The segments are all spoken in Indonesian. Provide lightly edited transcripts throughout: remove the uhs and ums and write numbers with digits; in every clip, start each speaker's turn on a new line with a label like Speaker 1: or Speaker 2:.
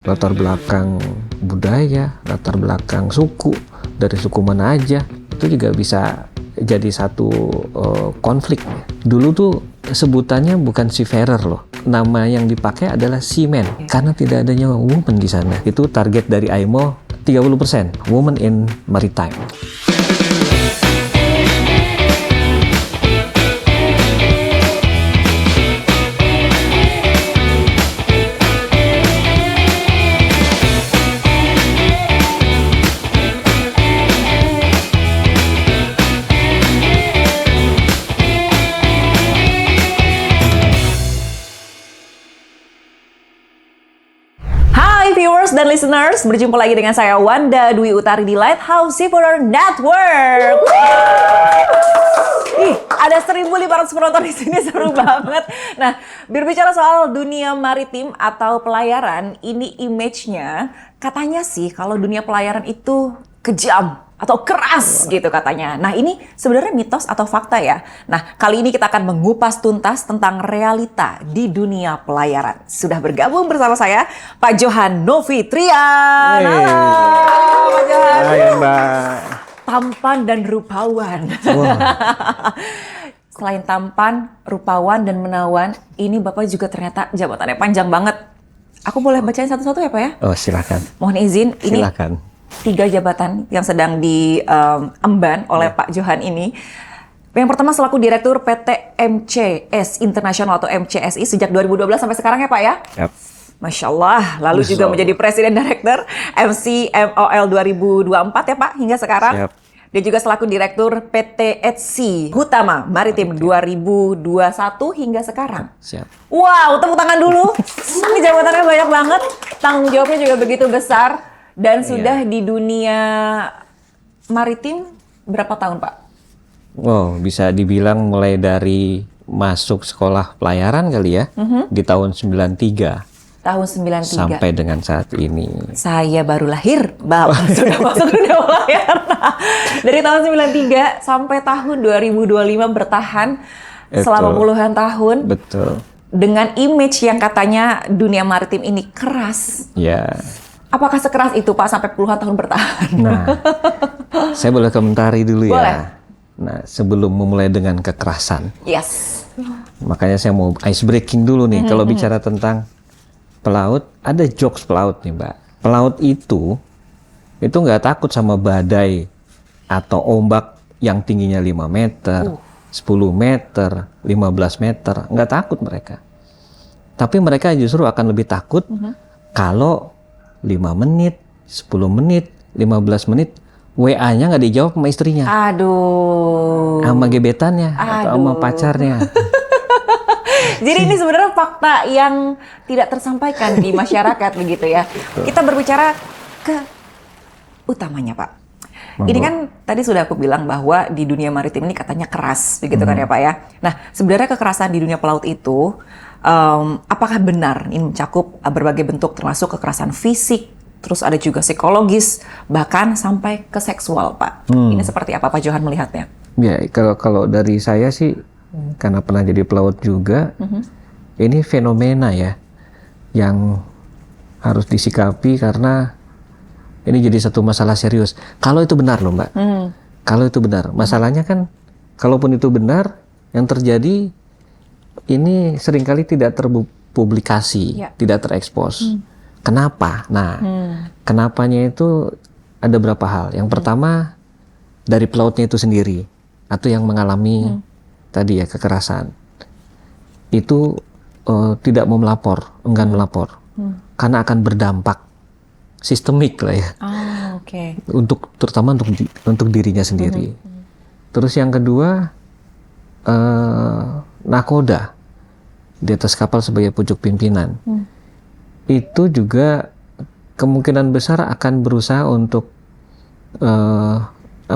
Speaker 1: latar belakang budaya, latar belakang suku, dari suku mana aja, itu juga bisa jadi satu konflik. Dulu tuh sebutannya bukan seafarer loh, nama yang dipakai adalah seaman, karena tidak adanya woman di sana. Itu target dari IMO 30% woman in maritime.
Speaker 2: Viewers dan listeners, berjumpa lagi dengan saya Wanda Dwi Utari di Lighthouse Seafarer Network. Ih, ada 1.500 penonton di sini, seru banget. Nah, berbicara soal dunia maritim atau pelayaran, ini image-nya katanya sih kalau dunia pelayaran itu kejam atau keras gitu katanya. Nah, ini sebenarnya mitos atau fakta ya? Nah, kali ini kita akan mengupas tuntas tentang realita di dunia pelayaran. Sudah bergabung bersama saya Pak Johan Novitrian. Halo Pak Johan.
Speaker 1: Hai Mbak.
Speaker 2: Tampan dan rupawan. Wow. Selain tampan, rupawan, dan menawan, ini Bapak juga ternyata jabatannya panjang banget. Aku boleh bacain satu-satu ya Pak ya?
Speaker 1: Oh silakan.
Speaker 2: Mohon izin, ini
Speaker 1: silakan.
Speaker 2: 3 jabatan yang sedang diemban oleh Pak Johan ini. Yang pertama selaku Direktur PT MCS International atau MCSI sejak 2012 sampai sekarang ya Pak ya?
Speaker 1: Yep.
Speaker 2: Masya Allah. Lalu juga menjadi Presiden Direktur MCMOL 2024 ya Pak hingga sekarang. Yep. Dia juga selaku Direktur PT ETSI Hutama Maritim 2021 hingga sekarang.
Speaker 1: Siap.
Speaker 2: Wow, tepuk tangan dulu. Ini jabatannya banyak banget. Tanggung jawabnya juga begitu besar. Dan sudah di dunia maritim berapa tahun, Pak?
Speaker 1: Wow, bisa dibilang mulai dari masuk sekolah pelayaran kali ya, di tahun 93.
Speaker 2: Tahun 93.
Speaker 1: Sampai dengan saat ini.
Speaker 2: Saya baru lahir, Bapak sudah masuk dunia pelayaran. Dari tahun 93 sampai tahun 2025 bertahan selama puluhan tahun.
Speaker 1: Betul.
Speaker 2: Dengan image yang katanya dunia maritim ini keras.
Speaker 1: Ya.
Speaker 2: Apakah sekeras itu Pak sampai puluhan tahun bertahan?
Speaker 1: Nah, saya boleh komentari dulu
Speaker 2: boleh.
Speaker 1: Ya. Nah, sebelum memulai dengan kekerasan.
Speaker 2: Yes.
Speaker 1: Makanya saya mau ice breaking dulu nih. Kalau bicara tentang pelaut, ada jokes pelaut nih Mbak. Pelaut itu nggak takut sama badai atau ombak yang tingginya 5 meter, 10 meter, 15 meter. Nggak takut mereka. Tapi mereka justru akan lebih takut kalau 5 menit, 10 menit, 15 menit, WA-nya nggak dijawab sama istrinya.
Speaker 2: Aduh.
Speaker 1: Sama gebetannya, atau sama pacarnya.
Speaker 2: Jadi ini sebenarnya fakta yang tidak tersampaikan di masyarakat begitu ya. Kita berbicara ke utamanya Pak. Ini kan tadi sudah aku bilang bahwa di dunia maritim ini katanya keras begitu kan ya Pak ya. Nah sebenarnya kekerasan di dunia pelaut itu apakah benar ini mencakup berbagai bentuk termasuk kekerasan fisik, terus ada juga psikologis, bahkan sampai ke seksual Pak. Ini seperti apa Pak Johan melihatnya?
Speaker 1: Ya kalau dari saya sih karena pernah jadi pelaut juga, ini fenomena ya yang harus disikapi karena ini jadi satu masalah serius. Kalau itu benar loh Mbak, kalau itu benar, masalahnya kan kalaupun itu benar, yang terjadi ini seringkali tidak terpublikasi, tidak terekspos. Kenapa? Nah, kenapanya itu ada beberapa hal. Yang pertama dari pelautnya itu sendiri atau yang mengalami tadi ya kekerasan itu tidak mau melapor, enggan melapor, karena akan berdampak sistemik lah ya. Terutama untuk dirinya sendiri. Terus yang kedua nakoda di atas kapal sebagai pucuk pimpinan, itu juga kemungkinan besar akan berusaha untuk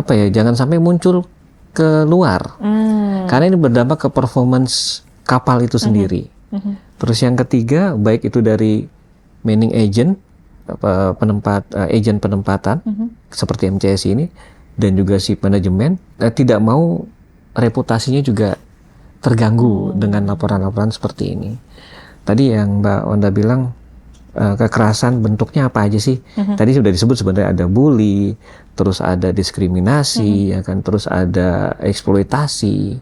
Speaker 1: jangan sampai muncul keluar, karena ini berdampak ke performance kapal itu sendiri. Terus yang ketiga, baik itu dari manning agent, agen penempatan seperti MCS ini, dan juga si manajemen tidak mau reputasinya juga terganggu dengan laporan-laporan seperti ini. Tadi yang Mbak Wanda bilang kekerasan bentuknya apa aja sih? Tadi sudah disebut sebenarnya ada bully, terus ada diskriminasi, ya kan, terus ada eksploitasi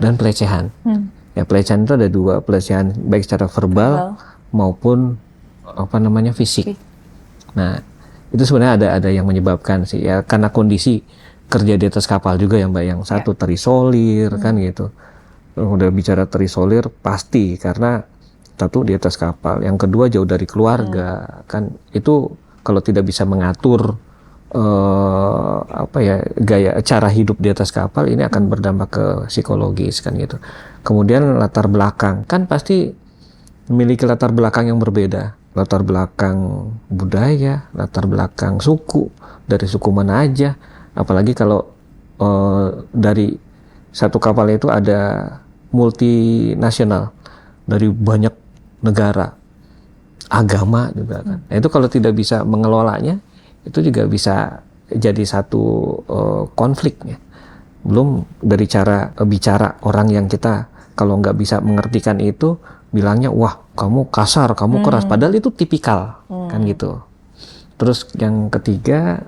Speaker 1: dan pelecehan. Ya, pelecehan itu ada dua, pelecehan baik secara verbal maupun fisik. Nah, itu sebenarnya ada yang menyebabkan sih ya, karena kondisi kerja di atas kapal juga ya Mbak, yang satu terisolir kan gitu. Udah bicara terisolir pasti karena satu di atas kapal, yang kedua jauh dari keluarga kan, itu kalau tidak bisa mengatur gaya cara hidup di atas kapal, ini akan berdampak ke psikologis kan gitu. Kemudian latar belakang kan pasti memiliki latar belakang yang berbeda, latar belakang budaya, latar belakang suku, dari suku mana aja, apalagi kalau dari satu kapal itu ada multinasional dari banyak negara, agama juga kan. Nah, itu kalau tidak bisa mengelolanya, itu juga bisa jadi satu konfliknya. Belum dari cara bicara orang yang kita kalau nggak bisa mengertikan itu, bilangnya wah kamu kasar, kamu keras, padahal itu tipikal kan gitu. Terus yang ketiga,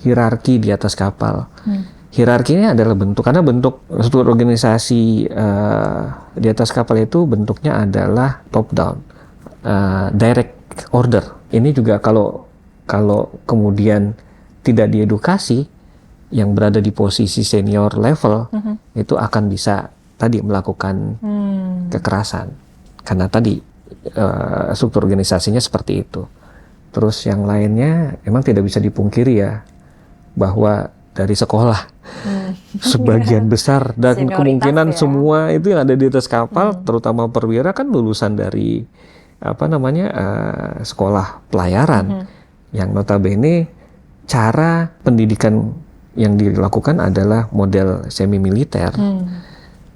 Speaker 1: hierarki di atas kapal. Hierarki ini adalah bentuk, karena bentuk struktur organisasi di atas kapal itu bentuknya adalah top down, direct order. Ini juga kalau kemudian tidak diedukasi, yang berada di posisi senior level itu akan bisa tadi melakukan kekerasan, karena tadi struktur organisasinya seperti itu. Terus yang lainnya memang tidak bisa dipungkiri ya, bahwa dari sekolah sebagian besar dan kemungkinan semua itu yang ada di atas kapal, terutama perwira kan lulusan dari sekolah pelayaran, yang notabene cara pendidikan yang dilakukan adalah model semi militer.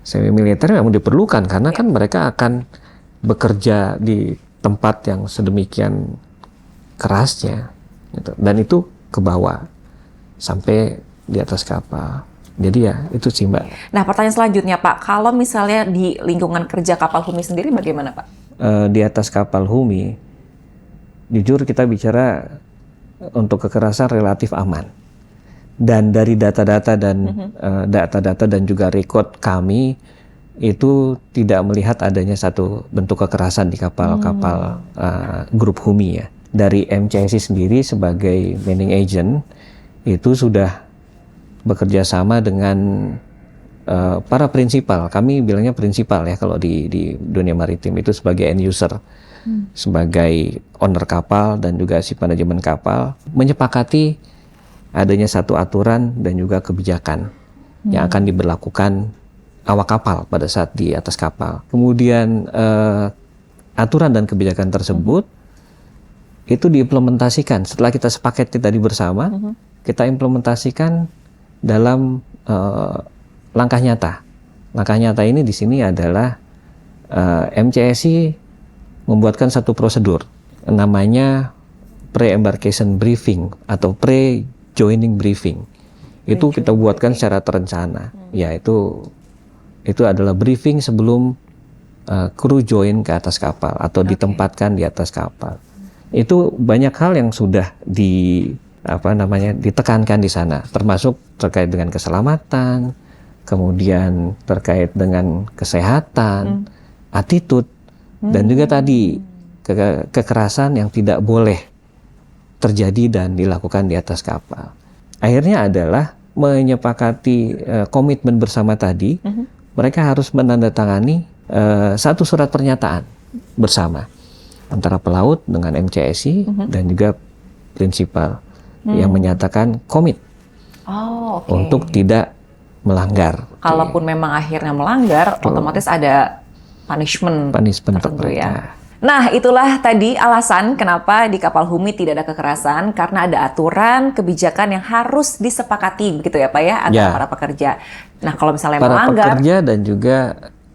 Speaker 1: Semi militer memang diperlukan karena kan mereka akan bekerja di tempat yang sedemikian kerasnya gitu. Dan itu ke bawah sampai di atas kapal. Jadi ya itu sih Mbak.
Speaker 2: Nah, pertanyaan selanjutnya Pak, kalau misalnya di lingkungan kerja kapal Humi sendiri bagaimana Pak?
Speaker 1: Di atas kapal Humi, jujur kita bicara untuk kekerasan relatif aman. Dan dari data-data dan juga record kami itu tidak melihat adanya satu bentuk kekerasan di kapal-kapal grup Humi ya. Dari MCSI sendiri sebagai manning agent itu sudah bekerja sama dengan para prinsipal. Kami bilangnya prinsipal ya kalau di dunia maritim, itu sebagai end user, sebagai owner kapal dan juga si manajemen kapal, menyepakati adanya satu aturan dan juga kebijakan yang akan diberlakukan awak kapal pada saat di atas kapal. Kemudian aturan dan kebijakan tersebut itu diimplementasikan setelah kita sepakati tadi bersama, kita implementasikan dalam langkah nyata. Langkah nyata ini di sini adalah MCSI membuatkan satu prosedur namanya pre-embarkation briefing atau pre-joining briefing. Itu kita buatkan secara terencana. Ya, itu adalah briefing sebelum kru join ke atas kapal atau ditempatkan di atas kapal. Itu banyak hal yang sudah ditekankan di sana, termasuk terkait dengan keselamatan, kemudian terkait dengan kesehatan, attitude, dan juga tadi kekerasan yang tidak boleh terjadi dan dilakukan di atas kapal. Akhirnya adalah menyepakati komitmen bersama tadi, mereka harus menandatangani satu surat pernyataan bersama antara pelaut dengan MCSI dan juga prinsipal yang menyatakan komit untuk tidak melanggar.
Speaker 2: Kalaupun memang akhirnya melanggar, otomatis ada punishment tertentu ya. Nah, itulah tadi alasan kenapa di kapal Humi tidak ada kekerasan, karena ada aturan, kebijakan yang harus disepakati begitu ya Pak ya, antara para pekerja. Nah, kalau misalnya melanggar,
Speaker 1: para pekerja dan juga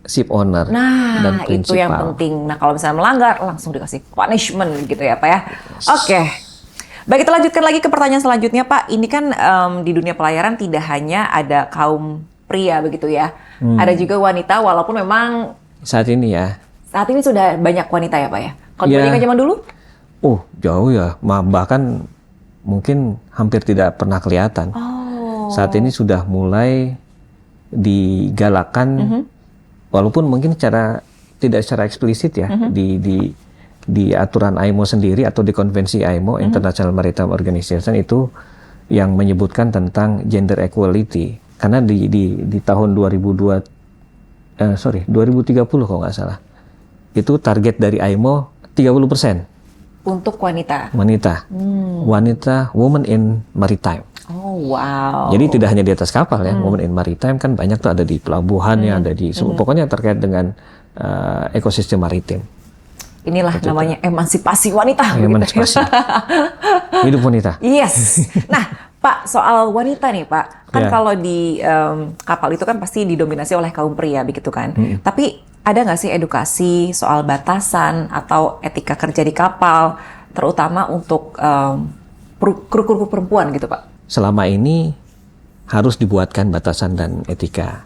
Speaker 1: ship owner dan prinsipal.
Speaker 2: Itu yang penting. Nah, kalau misalnya melanggar, langsung dikasih punishment gitu ya Pak ya. Oke. Baik, kita lanjutkan lagi ke pertanyaan selanjutnya Pak. Ini kan di dunia pelayaran tidak hanya ada kaum pria begitu ya. Ada juga wanita, walaupun memang
Speaker 1: saat ini sudah
Speaker 2: banyak wanita ya Pak ya. Kalau dibandingkan zaman dulu?
Speaker 1: Oh, jauh ya. Bahkan mungkin hampir tidak pernah kelihatan. Saat ini sudah mulai digalakkan, walaupun mungkin tidak secara eksplisit ya, di aturan IMO sendiri atau di konvensi IMO, International Maritime Organization, itu yang menyebutkan tentang gender equality. Karena di tahun 2030 kalau nggak salah, itu target dari IMO 30%
Speaker 2: untuk wanita.
Speaker 1: Women in maritime.
Speaker 2: Oh, wow.
Speaker 1: Jadi tidak hanya di atas kapal ya, women in maritime kan banyak tuh, ada di pelabuhannya, ada di pokoknya terkait dengan ekosistem maritim.
Speaker 2: Inilah namanya emansipasi wanita.
Speaker 1: Emansipasi. Hidup wanita.
Speaker 2: Yes. Nah, Pak, soal wanita nih Pak, kan kalau di kapal itu kan pasti didominasi oleh kaum pria begitu kan. Tapi ada nggak sih edukasi soal batasan atau etika kerja di kapal, terutama untuk kru perempuan gitu Pak?
Speaker 1: Selama ini harus dibuatkan batasan dan etika.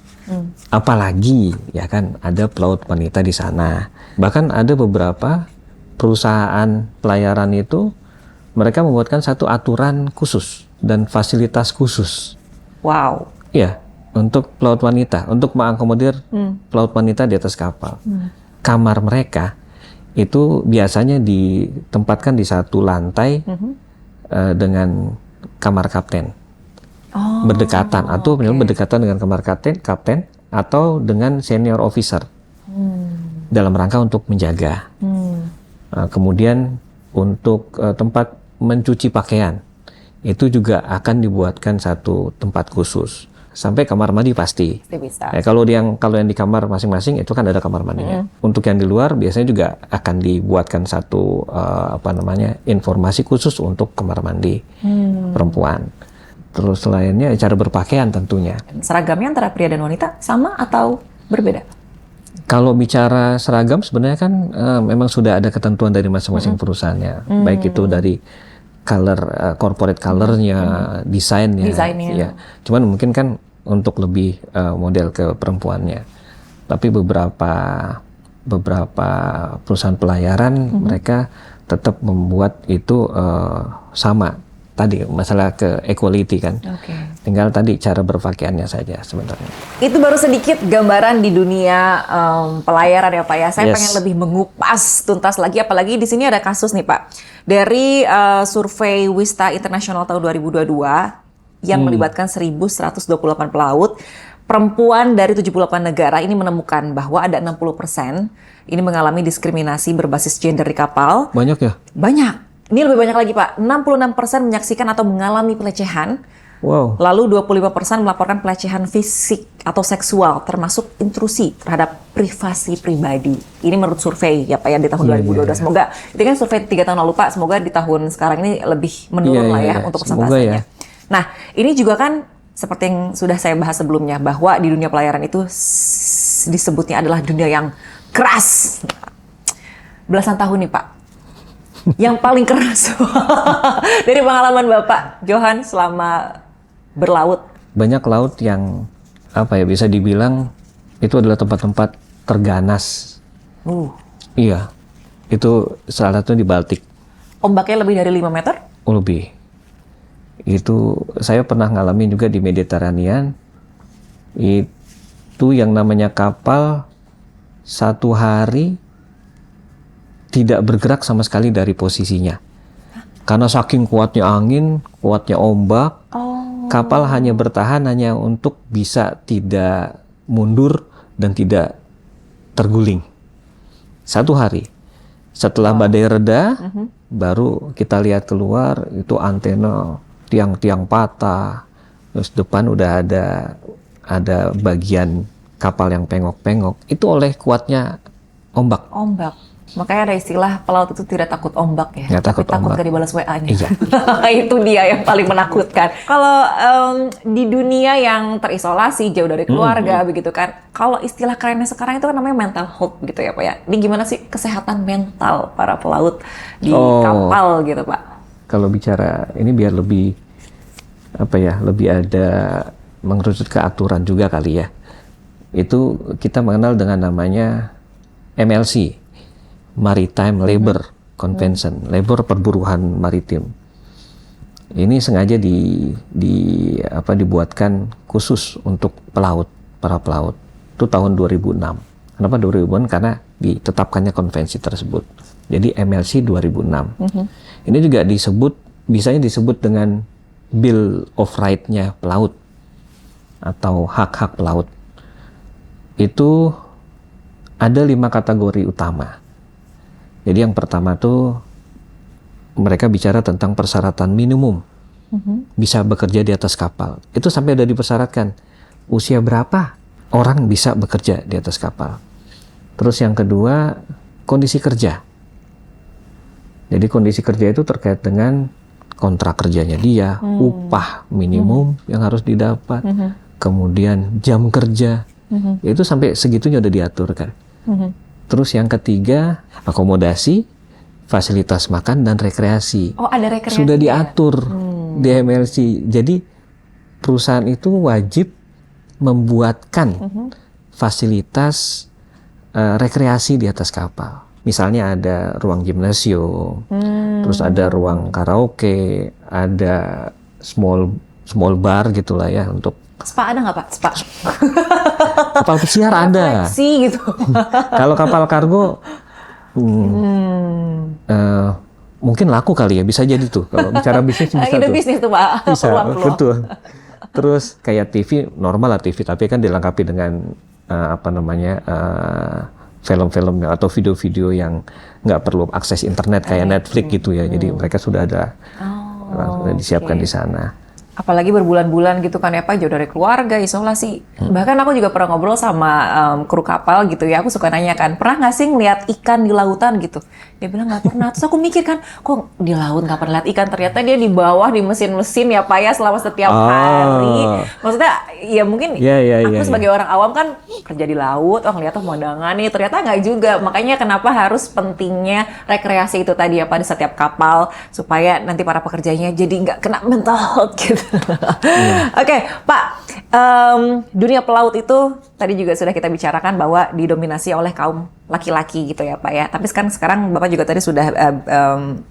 Speaker 1: Apalagi ya kan ada pelaut wanita di sana. Bahkan ada beberapa perusahaan pelayaran itu mereka membuatkan satu aturan khusus dan fasilitas khusus.
Speaker 2: Wow.
Speaker 1: Ya, untuk pelaut wanita, untuk mengakomodir pelaut wanita di atas kapal. Kamar mereka itu biasanya ditempatkan di satu lantai dengan kamar kapten. Berdekatan atau berdekatan dengan kamar kapten atau dengan senior officer. Dalam rangka untuk menjaga. Kemudian untuk tempat mencuci pakaian itu juga akan dibuatkan satu tempat khusus. Sampai kamar mandi pasti.
Speaker 2: Bisa.
Speaker 1: Kalau yang di kamar masing-masing itu kan ada kamar mandinya. Untuk yang di luar biasanya juga akan dibuatkan satu informasi khusus untuk kamar mandi perempuan. Terus lainnya cara berpakaian tentunya.
Speaker 2: Seragamnya antara pria dan wanita sama atau berbeda?
Speaker 1: Kalau bicara seragam sebenarnya kan memang sudah ada ketentuan dari masing-masing perusahaannya. Baik itu dari color, corporate colornya, desainnya. Ya. Cuman mungkin kan untuk lebih model ke perempuannya. Tapi beberapa perusahaan pelayaran mereka tetap membuat itu sama. Tadi masalah ke equality kan. Tinggal tadi cara berpakaiannya saja sebenarnya.
Speaker 2: Itu baru sedikit gambaran di dunia pelayaran ya Pak ya. Saya pengen lebih mengupas tuntas lagi, apalagi di sini ada kasus nih Pak. Dari survei Wista International tahun 2022 yang melibatkan 1.128 pelaut, perempuan dari 78 negara ini menemukan bahwa ada 60% ini mengalami diskriminasi berbasis gender di kapal.
Speaker 1: Banyak ya?
Speaker 2: Banyak. Ini lebih banyak lagi Pak, 66% menyaksikan atau mengalami pelecehan.
Speaker 1: Wow.
Speaker 2: Lalu 25% melaporkan pelecehan fisik atau seksual, termasuk intrusi terhadap privasi pribadi. Ini menurut survei ya Pak ya di tahun 2022. Semoga, itu kan survei 3 tahun lalu Pak, semoga di tahun sekarang ini lebih menurun lah ya untuk persentasenya. Nah, ini juga kan seperti yang sudah saya bahas sebelumnya, bahwa di dunia pelayaran itu disebutnya adalah dunia yang keras. Belasan tahun nih Pak. Yang paling keras dari pengalaman Bapak Johan selama berlaut.
Speaker 1: Banyak laut yang bisa dibilang itu adalah tempat-tempat terganas. Iya, itu salah satunya di Baltik.
Speaker 2: Ombaknya lebih dari 5 meter?
Speaker 1: Lebih. Itu saya pernah ngalamin juga di Mediterranean. Itu yang namanya kapal satu hari tidak bergerak sama sekali dari posisinya. Karena saking kuatnya angin, kuatnya ombak, kapal hanya bertahan hanya untuk bisa tidak mundur dan tidak terguling. Satu hari. Setelah badai reda, baru kita lihat keluar, itu antena, tiang-tiang patah, terus depan udah ada bagian kapal yang pengok-pengok. Itu oleh kuatnya ombak.
Speaker 2: Makanya ada istilah pelaut itu tidak takut ombak ya.
Speaker 1: Nggak takut ombak.
Speaker 2: Gak dibalas WA-nya.
Speaker 1: Iya.
Speaker 2: Itu dia yang paling menakutkan. Kalau di dunia yang terisolasi, jauh dari keluarga begitu kan. Kalau istilah kerennya sekarang itu kan namanya mental health gitu ya Pak ya. Ini gimana sih kesehatan mental para pelaut di kapal gitu Pak?
Speaker 1: Kalau bicara ini biar lebih lebih ada mengerucut ke aturan juga kali ya. Itu kita mengenal dengan namanya MLC. Maritime Labor Convention, labor perburuhan maritim. Ini sengaja dibuatkan khusus untuk para pelaut. Itu tahun 2006. Kenapa 2006? Karena ditetapkannya konvensi tersebut. Jadi MLC 2006. Ini juga bisanya disebut dengan Bill of Right-nya pelaut atau hak-hak pelaut. Itu ada 5 kategori utama. Jadi yang pertama tuh mereka bicara tentang persyaratan minimum bisa bekerja di atas kapal. Itu sampai udah dipersyaratkan usia berapa orang bisa bekerja di atas kapal. Terus yang kedua kondisi kerja. Jadi kondisi kerja itu terkait dengan kontrak kerjanya dia, upah minimum yang harus didapat, kemudian jam kerja. Itu sampai segitunya udah diatur kan. Terus yang ketiga, akomodasi, fasilitas makan, dan rekreasi.
Speaker 2: Oh, ada rekreasi.
Speaker 1: Sudah diatur di MLC. Jadi perusahaan itu wajib membuatkan fasilitas rekreasi di atas kapal. Misalnya ada ruang gimnasium, terus ada ruang karaoke, ada small bar gitulah ya untuk.
Speaker 2: Spa ada nggak Pak? Spa?
Speaker 1: Kapal pesiar ada.
Speaker 2: Refleksi gitu.
Speaker 1: Kalau kapal kargo mungkin laku kali ya, bisa jadi tuh. Kalau bicara bisnis bisa
Speaker 2: Itu
Speaker 1: tuh.
Speaker 2: bisnis tuh Pak.
Speaker 1: Bisa,
Speaker 2: Peluang-peluang.
Speaker 1: betul. Terus kayak TV, normal lah TV, tapi kan dilengkapi dengan film-film atau video-video yang nggak perlu akses internet kayak Netflix gitu ya. Jadi mereka sudah ada disiapkan di sana.
Speaker 2: Apalagi berbulan-bulan gitu kan ya Pak, jauh dari keluarga, isolasi. Bahkan aku juga pernah ngobrol sama kru kapal gitu ya, aku suka nanya kan, pernah nggak sih ngeliat ikan di lautan gitu? Dia bilang nggak pernah. Terus aku mikir kan, kok di laut nggak pernah lihat ikan? Ternyata dia di bawah di mesin-mesin ya Pak ya, selama setiap hari. Maksudnya ya mungkin aku sebagai orang awam kan kerja di laut, ngeliat pemandangan nih, ternyata nggak juga. Makanya kenapa harus pentingnya rekreasi itu tadi ya Pak di setiap kapal, supaya nanti para pekerjanya jadi nggak kena mental health gitu. Oke, Pak, dunia pelaut itu tadi juga sudah kita bicarakan bahwa didominasi oleh kaum laki-laki gitu ya Pak ya. Tapi sekarang Bapak juga tadi sudah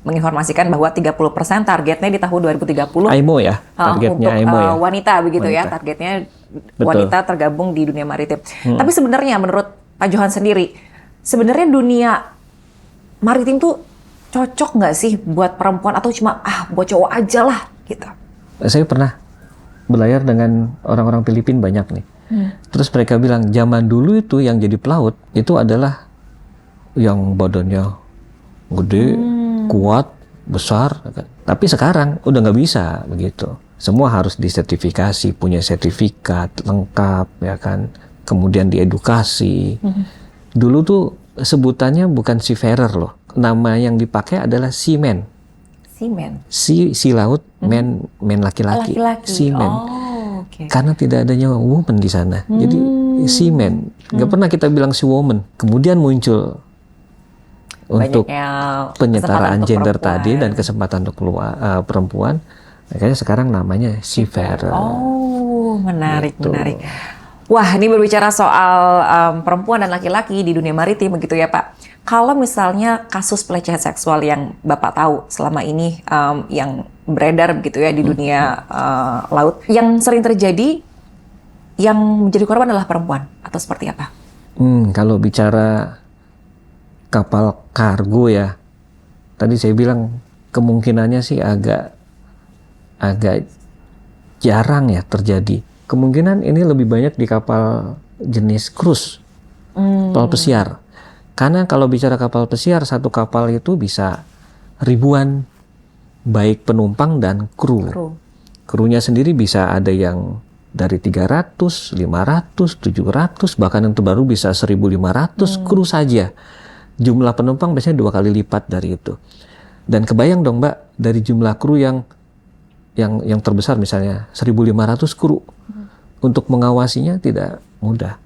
Speaker 2: menginformasikan bahwa 30% targetnya di tahun 2030.
Speaker 1: AIMO ya, targetnya
Speaker 2: untuk
Speaker 1: AIMO ya.
Speaker 2: wanita begitu ya, targetnya wanita tergabung di dunia maritim. Tapi sebenarnya menurut Pak Johan sendiri, sebenarnya dunia maritim tuh cocok nggak sih buat perempuan atau cuma buat cowok aja lah gitu?
Speaker 1: Saya pernah berlayar dengan orang-orang Filipina banyak nih. Terus mereka bilang zaman dulu itu yang jadi pelaut itu adalah yang badannya gede, kuat, besar. Tapi sekarang udah nggak bisa begitu. Semua harus disertifikasi, punya sertifikat lengkap ya kan. Kemudian diedukasi. Dulu tuh sebutannya bukan seafarer loh. Nama yang dipakai adalah seaman.
Speaker 2: Seaman.
Speaker 1: Si laut, men laki-laki. Seaman.
Speaker 2: Okay.
Speaker 1: Karena tidak adanya woman di sana. Jadi seaman. Nggak pernah kita bilang si woman. Kemudian muncul untuk penyetaraan gender tadi dan kesempatan untuk perempuan. Makanya sekarang namanya seafarer.
Speaker 2: Oh, menarik, menarik. Wah, ini berbicara soal perempuan dan laki-laki di dunia maritim begitu ya Pak. Kalau misalnya kasus pelecehan seksual yang Bapak tahu selama ini yang beredar begitu ya di dunia laut, yang sering terjadi yang menjadi korban adalah perempuan atau seperti apa?
Speaker 1: Kalau bicara kapal kargo ya, tadi saya bilang kemungkinannya sih agak jarang ya terjadi. Kemungkinan ini lebih banyak di kapal jenis cruise, kapal pesiar. Karena kalau bicara kapal pesiar, satu kapal itu bisa ribuan, baik penumpang dan kru. Krunya sendiri bisa ada yang dari 300, 500, 700, bahkan yang terbaru bisa 1.500 kru saja. Jumlah penumpang biasanya 2 kali lipat dari itu. Dan kebayang dong Mbak, dari jumlah kru yang terbesar misalnya 1.500 kru. Untuk mengawasinya tidak mudah.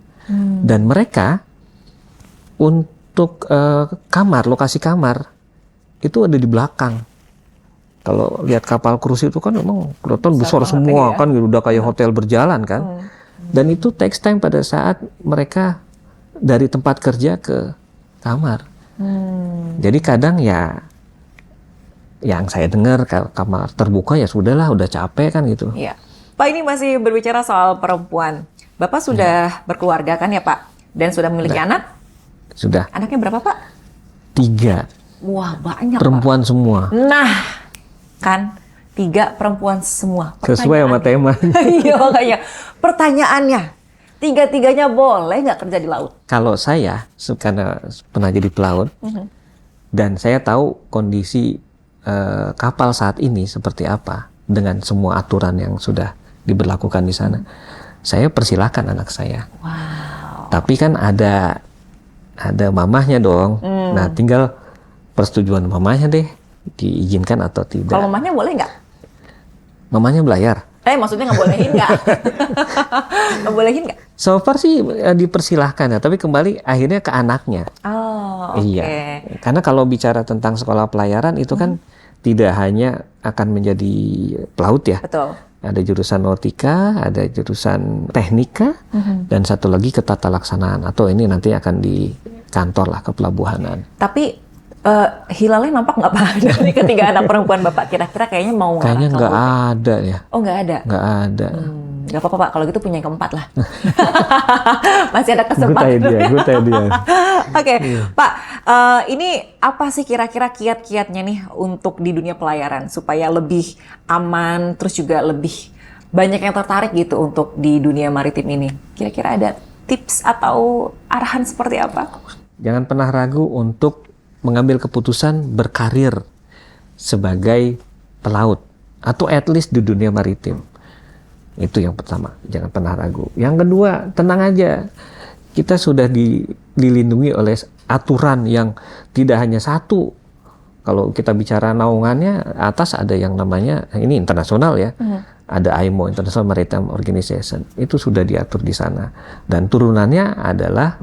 Speaker 1: Dan mereka untuk lokasi kamar itu ada di belakang. Kalau lihat kapal cruise itu kan memang kelihatan besar semua kan, udah kayak hotel berjalan kan. Dan itu takes time pada saat mereka dari tempat kerja ke kamar. Jadi kadang ya yang saya dengar kalau kamar terbuka ya sudahlah, udah capek kan gitu.
Speaker 2: Iya. Pak, ini masih berbicara soal perempuan. Bapak sudah berkeluarga kan ya Pak? Dan sudah memiliki anak?
Speaker 1: Sudah.
Speaker 2: Anaknya berapa Pak?
Speaker 1: 3.
Speaker 2: Wah, banyak
Speaker 1: Perempuan semua.
Speaker 2: Nah, kan 3 perempuan semua.
Speaker 1: Sesuai sama tema.
Speaker 2: Iya, makanya. Pertanyaannya, 3-3-nya boleh nggak kerja di laut?
Speaker 1: Kalau saya, karena pernah jadi pelaut, dan saya tahu kondisi kapal saat ini seperti apa, dengan semua aturan yang sudah diberlakukan di sana, saya persilahkan anak saya.
Speaker 2: Wow.
Speaker 1: Tapi kan ada mamahnya dong. Nah, tinggal persetujuan mamahnya deh, diizinkan atau tidak.
Speaker 2: Kalau mamahnya boleh nggak?
Speaker 1: Mamahnya belayar.
Speaker 2: Maksudnya nggak bolehin nggak? Nggak bolehin nggak?
Speaker 1: So far sih dipersilahkan ya, tapi kembali akhirnya ke anaknya.
Speaker 2: Oh, oke.
Speaker 1: Iya, karena kalau bicara tentang sekolah pelayaran itu kan tidak hanya akan menjadi pelaut ya.
Speaker 2: Betul.
Speaker 1: Ada jurusan nautika, ada jurusan teknika, dan satu lagi ketatalaksanaan. Atau ini nanti akan di kantor lah, kepelabuhanan.
Speaker 2: Tapi hilalnya nampak nggak Pak dari ketiga anak perempuan Bapak? Kira-kira kayaknya mau ngarah
Speaker 1: Kayaknya
Speaker 2: ke
Speaker 1: nggak
Speaker 2: laut.
Speaker 1: ada ya.
Speaker 2: Oh, nggak ada?
Speaker 1: Nggak ada.
Speaker 2: Nggak apa-apa Pak, kalau gitu punya yang keempat lah. Masih ada kesempatan.
Speaker 1: Good idea.
Speaker 2: Oke, Pak, ini apa sih kira-kira kiat-kiatnya nih untuk di dunia pelayaran supaya lebih aman, terus juga lebih banyak yang tertarik gitu untuk di dunia maritim ini? Kira-kira ada tips atau arahan seperti apa?
Speaker 1: Jangan pernah ragu untuk mengambil keputusan berkarir sebagai pelaut atau at least di dunia maritim. Itu yang pertama, jangan pernah ragu. Yang kedua, tenang aja. Kita sudah dilindungi oleh aturan yang tidak hanya satu. Kalau kita bicara naungannya, atas ada yang namanya, ini internasional ya, ada IMO, International Maritime Organization. Itu sudah diatur di sana. Dan turunannya adalah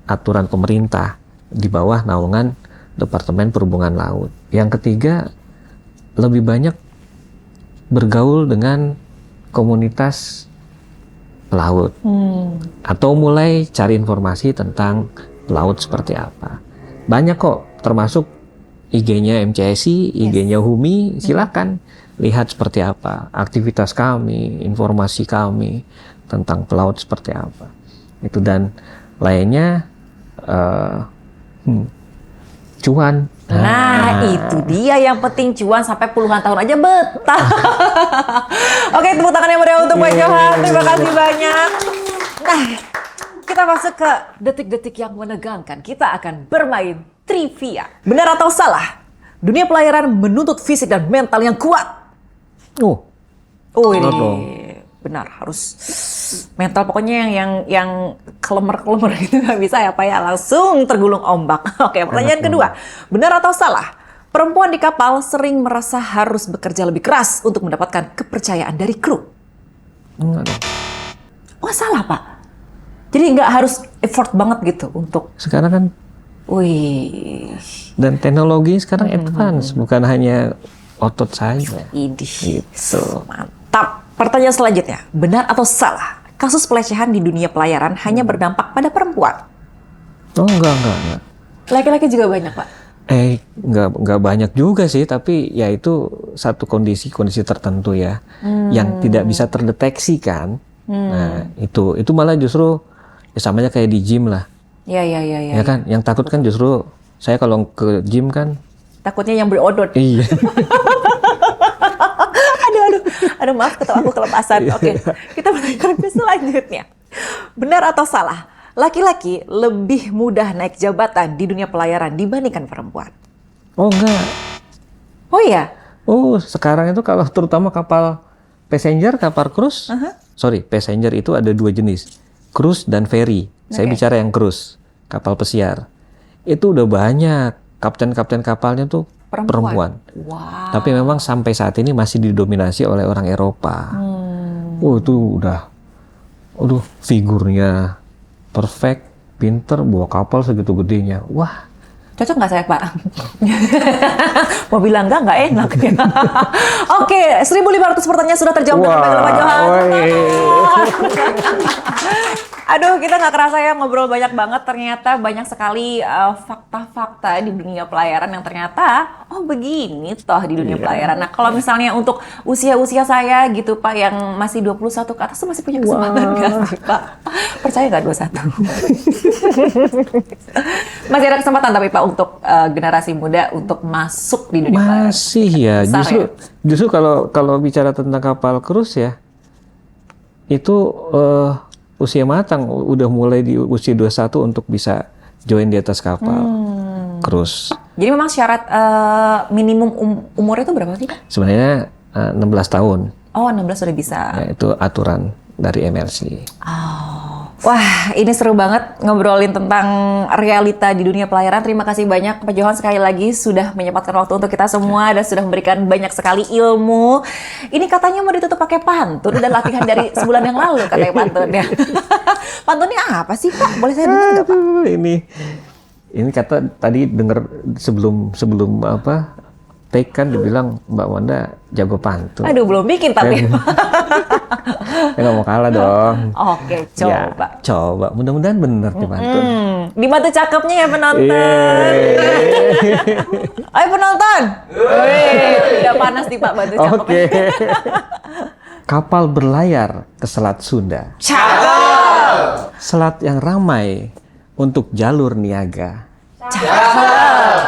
Speaker 1: aturan pemerintah di bawah naungan Departemen Perhubungan Laut. Yang ketiga, lebih banyak bergaul dengan komunitas pelaut. Atau mulai cari informasi tentang pelaut seperti apa. Banyak kok, termasuk IG-nya MCSI, IG-nya HUMI, silakan lihat seperti apa aktivitas kami, informasi kami tentang pelaut seperti apa. Itu dan lainnya cuan.
Speaker 2: Nah, itu dia yang penting, cuan sampai puluhan tahun aja betah. Oke, tepuk tangan yang meriah untuk Pak Johan. Terima kasih banyak. Nah, kita masuk ke detik-detik yang menegangkan. Kita akan bermain trivia. Benar atau salah? Dunia pelayaran menuntut fisik dan mental yang kuat.
Speaker 1: Oh,
Speaker 2: ini benar, harus mental, pokoknya yang kelemer-kelemer gitu nggak bisa ya Pak ya, langsung tergulung ombak. Oke, pertanyaan kedua, benar atau salah? Perempuan di kapal sering merasa harus bekerja lebih keras untuk mendapatkan kepercayaan dari kru.
Speaker 1: enggak dong.
Speaker 2: Wah, salah Pak. Jadi nggak harus effort banget gitu untuk.
Speaker 1: Sekarang kan,
Speaker 2: Wih,
Speaker 1: dan teknologi sekarang advance, bukan hanya otot saja.
Speaker 2: idih, mantap. Pertanyaan selanjutnya, benar atau salah? Kasus pelecehan di dunia pelayaran hanya berdampak pada perempuan.
Speaker 1: Oh, enggak.
Speaker 2: Laki-laki juga banyak, Pak.
Speaker 1: Enggak banyak juga sih, tapi ya itu satu kondisi tertentu ya, yang tidak bisa terdeteksi kan. Nah, itu malah justru ya samanya kayak di gym lah.
Speaker 2: Ya
Speaker 1: kan, yang takut kan justru saya kalau ke gym kan.
Speaker 2: Takutnya yang berodot.
Speaker 1: Iya.
Speaker 2: Aduh, maaf ketawa aku kelepasan. Oke, kita bertanya selanjutnya. Benar atau salah? Laki-laki lebih mudah naik jabatan di dunia pelayaran dibandingkan perempuan.
Speaker 1: Oh, enggak.
Speaker 2: Oh iya?
Speaker 1: Oh, sekarang itu kalau terutama kapal passenger, kapal cruise. Passenger itu ada 2 jenis. Cruise dan ferry. Saya bicara yang cruise, kapal pesiar. Itu udah banyak kapten-kapten kapalnya tuh perempuan.
Speaker 2: Wow.
Speaker 1: Tapi memang sampai saat ini masih didominasi oleh orang Eropa. Oh, itu udah figurnya perfect, pinter, bawa kapal segitu gedenya. Wah.
Speaker 2: Cocok nggak saya, Pak? Mau bilang nggak enak. Oke, 1.500 pertanyaan sudah terjawab dengan baik oleh Pak Johan. Aduh, kita nggak kerasa ya ngobrol banyak banget. Ternyata banyak sekali fakta-fakta di dunia pelayaran yang ternyata begini toh di dunia pelayaran. Nah, kalau misalnya untuk usia-usia saya gitu Pak yang masih 21 ke atas tuh masih punya kesempatan nggak sih Pak? Percaya nggak 21? Masih ada kesempatan tapi Pak untuk generasi muda untuk masuk di dunia pelayaran.
Speaker 1: Masih ya. Justru kalau bicara tentang kapal krus ya, itu usia matang, udah mulai di usia 21 untuk bisa join di atas kapal krus.
Speaker 2: Jadi memang syarat minimum umurnya itu berapa sih Pak?
Speaker 1: Sebenarnya 16 tahun.
Speaker 2: Oh, 16 sudah bisa.
Speaker 1: Ya, itu aturan dari MRC.
Speaker 2: Wah, ini seru banget ngobrolin tentang realita di dunia pelayaran. Terima kasih banyak Pak Johan sekali lagi sudah menyempatkan waktu untuk kita semua dan sudah memberikan banyak sekali ilmu. Ini katanya mau ditutup pakai pantun dan latihan dari sebulan yang lalu katanya pantunnya. Pantunnya apa sih Pak? Boleh saya dengar nggak Pak?
Speaker 1: Ini kata tadi dengar sebelum apa take kan dibilang Mbak Wanda jago pantun.
Speaker 2: Aduh, belum bikin tapi.
Speaker 1: Ya nggak mau kalah dong.
Speaker 2: Oke, coba.
Speaker 1: Ya, coba. Mudah-mudahan bener nih pantun.
Speaker 2: Dibantu cakepnya ya penonton. Ayo penonton. Udah panas nih Pak bantu cakepnya.
Speaker 1: Oke. Kapal berlayar ke Selat Sunda.
Speaker 2: Cakep.
Speaker 1: Selat yang ramai untuk jalur niaga.
Speaker 2: Cakep.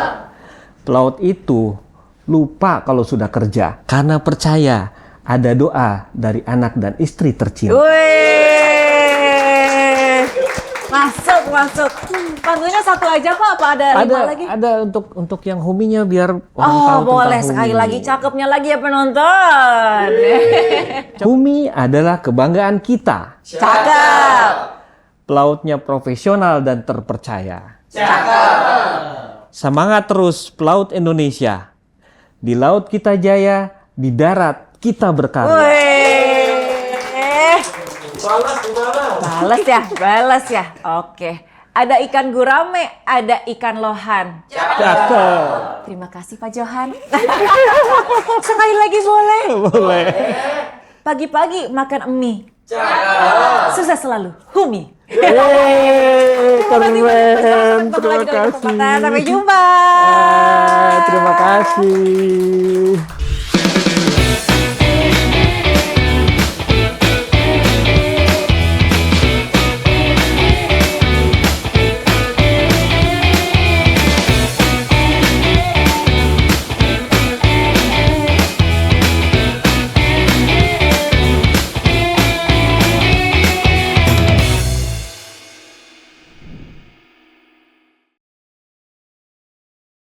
Speaker 1: Pelaut itu lupa kalau sudah kerja karena percaya ada doa dari anak dan istri tercinta.
Speaker 2: Wih, masuk. Pantunnya satu aja Pak, apa ada 5 lagi?
Speaker 1: Ada untuk yang huminya biar orang tahu tentang
Speaker 2: boleh
Speaker 1: Humi.
Speaker 2: sekali lagi cakepnya lagi ya penonton.
Speaker 1: Humi adalah kebanggaan kita.
Speaker 2: Cakep.
Speaker 1: Pelautnya profesional dan terpercaya.
Speaker 2: Cakep.
Speaker 1: Semangat terus pelaut Indonesia. Di laut kita jaya, di darat kita berkarya.
Speaker 2: Wih. Balas ya. Oke. Ada ikan gurame, ada ikan lohan.
Speaker 1: Cakep.
Speaker 2: Terima kasih Pak Johan. Sekali lagi boleh.
Speaker 1: Boleh.
Speaker 2: Pagi-pagi makan mie. Sukses selalu. Humi.
Speaker 1: Keren. Terima kasih.
Speaker 2: Sampai jumpa.
Speaker 1: Terima kasih.